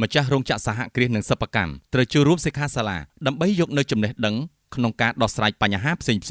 ម្ចាស់រោងចក្រសហគ្រាសនិងសិប្បកម្មត្រូវចូលរួមសិក្ខាសាលាដើម្បីយកនូវចំណេះដឹងក្នុងការដោះស្រាយបញ្ហាផ្សេងៗ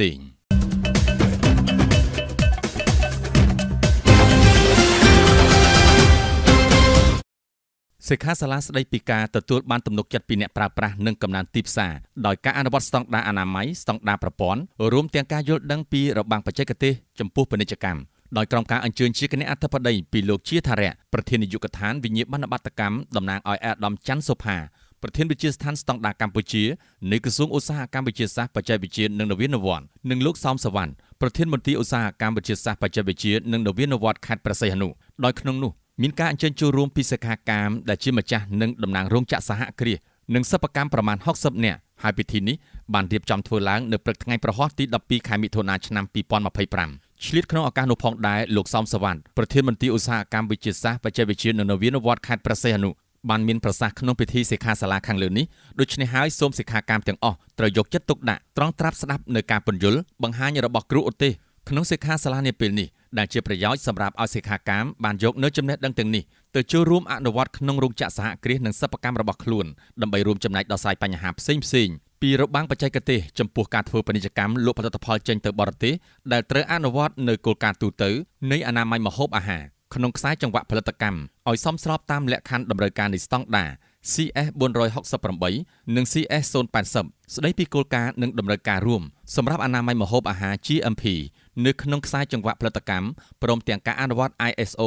សិក្ខាសាលាស្ដីពីការទទួលបានទំនុកចិត្តពីអ្នកប្រើប្រាស់និងកំណើនទីផ្សារដោយការអនុវត្តស្តង់ដារអនាម័យស្តង់ដារប្រព័ន្ធរួមទាំងការយល់ដឹងពីរបាំងបច្ចេកទេសចំពោះពាណិជ្ជកម្មដោយក្រុមការអញ្ជើញជាគណៈអធិបតីពីលោកជាថារៈប្រធាននាយកដ្ឋានវិញ្ញាបនបត្រកម្មតំណាងឲ្យអាដាមច័ន្ទសុផាប្រធានវិទ្យាស្ថានស្តង់ដារកម្ពុជានៃក្រសួងឧស្សាហកម្មវិទ្យាសាស្ត្របច្ចេកវិទ្យានិងនវានុវត្តន៍និងលោកសោមសវណ្ណប្រធានមន្ត្រីឧស្សាហកម្មវិទ្យាសាស្ត្របច្ចេកវិទ្យានិងនវានុវត្តន៍ខេត្តព្រះសីហនុដោយក្នុងនោះមានការអញ្ជើញចូលរួមពីសិក្ខាកាមដែលជាម្ចាស់និងតំណាងរោងចក្រសហគ្រាសនិងសិប្បកម្មប្រមាណ60នាក់ហើយពិធីនេះបានរៀបចំធ្វើឡើងនៅព្រឹកថ្ងៃប្រហ័សទី12ខែមិថុនាឆ្នាំ2025ឆ្លៀតក្នុងឱកាសនោះផងដែរលោកសោមសវណ្ណប្រធានមន្ត្រីឧស្សាហកម្មវិទ្យាសាស្ត្របច្ចេកវិទ្យានិងនវានុវត្តន៍ខេត្តព្រះសីហនុបានមានប្រសាសន៍ក្នុងពិធីសិក្ខាសាលាខាងលើនេះដូច្នេះហើយសូមសិក្ខាកាមទាំងអស់ត្រូវយកចិត្តទុកដាក់ត្រង់ត្រាប់ស្ដាប់នៅការពន្យល់បង្ហាញរបស់គ្រូឧទ្ទេសក្នុងសិក្ខាសាលានាពេលនេះដែលជាប្រយោជន៍សម្រាប់ឲ្យសិក្ខាកាមបានយកនៅចំណេះដឹងទាំងនេះទៅចូលរួមអនុវត្តក្នុងរោងចក្រសហគ្រាសនិងសិប្បកម្មរបស់ខ្លួនដើម្បីរួមចំណែកដោះស្រាយបញ្ហាផ្សេងៗពីរបាំងបច្ចេកទេសចំពោះការធ្វើពាណិជ្ជកម្មលក់ផលិតផលចេញទៅបរទេសដែលត្រូវអនុវត្តនៅគោលការណ៍ទូទៅនៃអនាម័យម្ហូបអាហារក្នុងខ្សែចង្វាក់ផលិតកម្មឲ្យសមស្របតាមលក្ខខណ្ឌតម្រូវការនៃស្តង់ដារ CS 468និង CS 080ស្ដីពីគោលការណ៍និងតម្រូវការរួមសម្រាប់អនាម័យម្ហូបអាហារ GMP នៅក្នុងខ្សែចង្វាក់ផលិតកម្មព្រមទាំងការអនុវត្ត ISO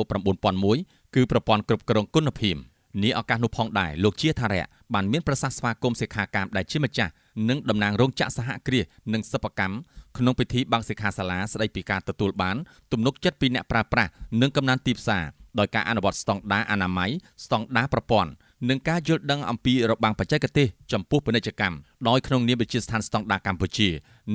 9001គឺប្រព័ន្ធគ្រប់គ្រងគុណភាពនេះឱកាសនោះផងដែរលោកជាថារៈបានមានប្រសាសន៍ស្វាគមន៍សិក្ខាកាមដែលជាម្ចាស់និងតំណាងរោងចក្រសហគ្រាសនិងសិប្បកម្មក្នុងពិធីបើកសិក្ខាសាលាស្ដីពីការទទួលបានទំនុកចិត្តពីអ្នកប្រើប្រាស់និងកំណើនទីផ្សារដោយការអនុវត្តស្តង់ដារអនាម័យស្តង់ដារប្រព័ន្ធនិងការយល់ដឹងអំពីរបាំងបច្ចេកទេសចំពោះពាណិជ្ជកម្មដោយក្នុងនាមវិទ្យាស្ថានស្តង់ដារកម្ពុជា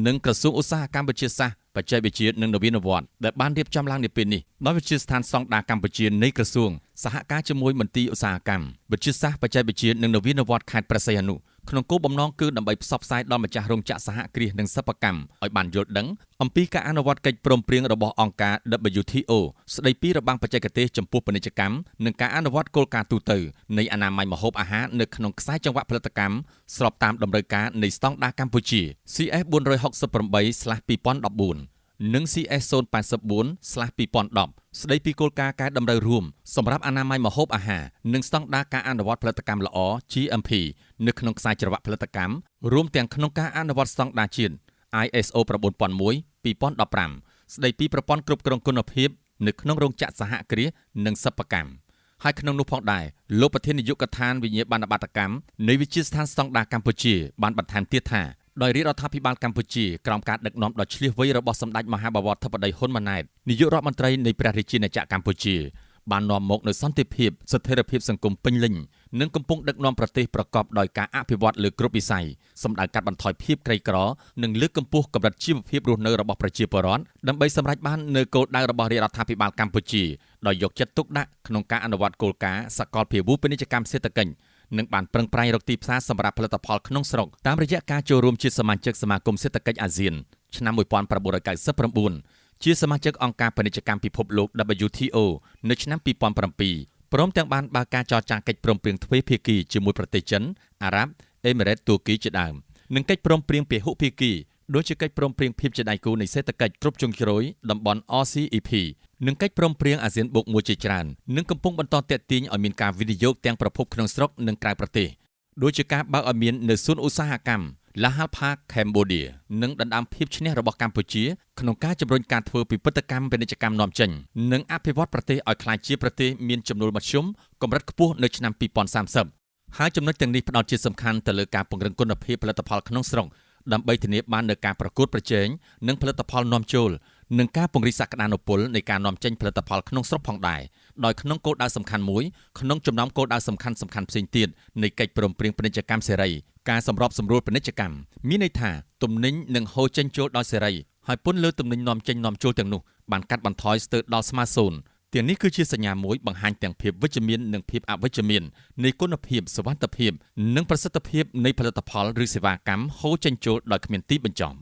និងក្រសួងឧស្សាហកម្មវិទ្យាសាស្ត្របច្ចេកវិទ្យានិងនវានុវត្តន៍ដែលបានរៀបចំឡើងនាពេលនេះដោយវិទ្យាស្ថានស្តង់ដារកម្ពុជានៃក្រសួងសហការជាមួយមន្ទីរឧស្សាហកម្មវិទ្យាសាស្ត្របច្ចេកវិទ្យានិងនវានុវត្តន៍ខេត្តព្រះសីហនុក្នុងគោលបំណងគឺដើម្បីផ្សព្វផ្សាយដល់ម្ចាស់រោងចក្រសហគ្រាសនិងសិប្បកម្មឲ្យបានយល់ដឹងអំពីការអនុវត្តកិច្ចព្រមព្រៀងរបស់អង្គការ WTO ស្ដីពីរបាំងបច្ចេកទេសចំពោះពាណិជ្ជកម្មនិងការអនុវត្តគោលការណ៍ទូទៅនៃអនាម័យម្ហូបអាហារនៅក្នុងខ្សែចង្វាក់ផលិតកម្មស្របតាមតម្រូវការនៃស្តង់ដារកម្ពុជា CS 468/2014 និង CS 084/2010 ស្ដីពីគោលការណ៍កែតម្រូវរួមសម្រាប់អនាម័យម្ហូបអាហារនិងស្តង់ដារការអនុវត្តផលិតកម្មល្អ GMP នៅក្នុងខ្សែច្រវាក់ផលិតកម្មរួមទាំងក្នុងការអនុវត្តស្តង់ដារជាតិ ISO 9001/2015 ស្ដីពីប្រព័ន្ធគ្រប់គ្រងគុណភាពនៅក្នុងរោងចក្រសហគ្រាសនិងសិប្បកម្មហើយក្នុងនោះផងដែរលោកប្រធាននាយកដ្ឋានវិញ្ញាបនបត្រកម្មនៃវិទ្យាស្ថានស្តង់ដារកម្ពុជាបានបន្ថែមទៀតថាដោយរាជរដ្ឋាភិបាលកម្ពុជាក្រោមការដឹកនាំដ៏ឈ្លាសវៃរបស់សម្ដេចមហាបវរធិបតីហ៊ុនម៉ាណែតនាយករដ្ឋមន្ត្រីនៃព្រះរាជាណាចក្រកម្ពុជាបាននាំមកនូវសន្តិភាពស្ថិរភាពសង្គមពេញលេញនិងកំពុងដឹកនាំប្រទេសប្រកបដោយការអភិវឌ្ឍលើគ្រប់វិស័យសម្ដៅកាត់បន្ថយភាពក្រីក្រនិងលើកកម្ពស់កម្រិតជីវភាពរស់នៅរបស់ប្រជាពលរដ្ឋដើម្បីសម្រេចបាននូវគោលដៅរបស់រាជរដ្ឋាភិបាលកម្ពុជាដោយយកចិត្តទុកដាក់ក្នុងការអនុវត្តគោលការណ៍សកលភាវូបនីយកម្មសេដ្ឋកិច្ចនិងបានប្រឹងប្រែងរកទីផ្សារសម្រាប់ផលិតផលក្នុងស្រុកតាមរយៈការចូលរួមជាសមាជិកសមាគមសេដ្ឋកិច្ចអាស៊ានឆ្នាំ1999ជាសមាជិកអង្គការពាណិជ្ជកម្មពិភពលោក WTO នៅឆ្នាំ2007ព្រមទាំងបានបើកការចរចាកិច្ចព្រមព្រៀងទ្វេភាគីជាមួយប្រទេសចិនអារ៉ាប់អេមីរ៉េតទួរគីជាដើមនិងកិច្ចព្រមព្រៀងពហុភាគីដូចជាកិច្ចព្រមព្រៀងភាពជាដៃគូនៃសេដ្ឋកិច្ចគ្រប់ជ្រុងជ្រោយតំបន់ RCEP និងកិច្ចព្រមព្រៀងអាស៊ានបូកមួយជាច្រើននិងកំពុងបន្តទាក់ទាញឲ្យមានការវិនិយោគទាំងប្រភពក្នុងស្រុកនិងក្រៅប្រទេសដូចជាការបើកឲ្យមាននៅសួនឧស្សាហកម្ម Lahal Park Cambodia និងដណ្ដើមភាពឈ្នះរបស់កម្ពុជាក្នុងការជំរុញការធ្វើពិពិធកម្មពាណិជ្ជកម្មនាំចេញនិងអភិវឌ្ឍប្រទេសឲ្យក្លាយជាប្រទេសមានចំណូលមធ្យមកម្រិតខ្ពស់នៅឆ្នាំ2030ហើយចំណុចទាំងនេះផ្ដោតជាសំខាន់ទៅលើការពង្រឹងគុណភាពផលិតផលក្នុងស្រុកដើម្បីធានាបាននូវការប្រកួតប្រជែងនិងផលិតផលនាំចូលនិងការពង្រីកសក្តានុពលនៃការនាំចេញផលិតផលក្នុងស្រុកផងដែរដោយក្នុងគោលដៅសំខាន់មួយក្នុងចំណោមគោលដៅសំខាន់ផ្សេងទៀតនៃកិច្ចព្រមព្រៀងពាណិជ្ជកម្មសេរីការសម្របសម្រួលពាណិជ្ជកម្មមានន័យថាទំនិញនឹងហូរចេញចូលដោយសេរីហើយពន្ធលើទំនិញនាំចេញនាំចូលទាំងនោះបានកាត់បន្ថយស្ទើរដល់ស្មើសូន្យទាំងនេះគឺជាសញ្ញាមួយបង្ហាញទាំងភាពវិជ្ជមាននិងភាពអវិជ្ជមាននៃគុណភាពសុវត្ថិភាពនិងប្រសិទ្ធភាពនៃផលិតផលឬសេវាកម្មហូរចេញចូលដោយគ្មានទីបញ្ចប់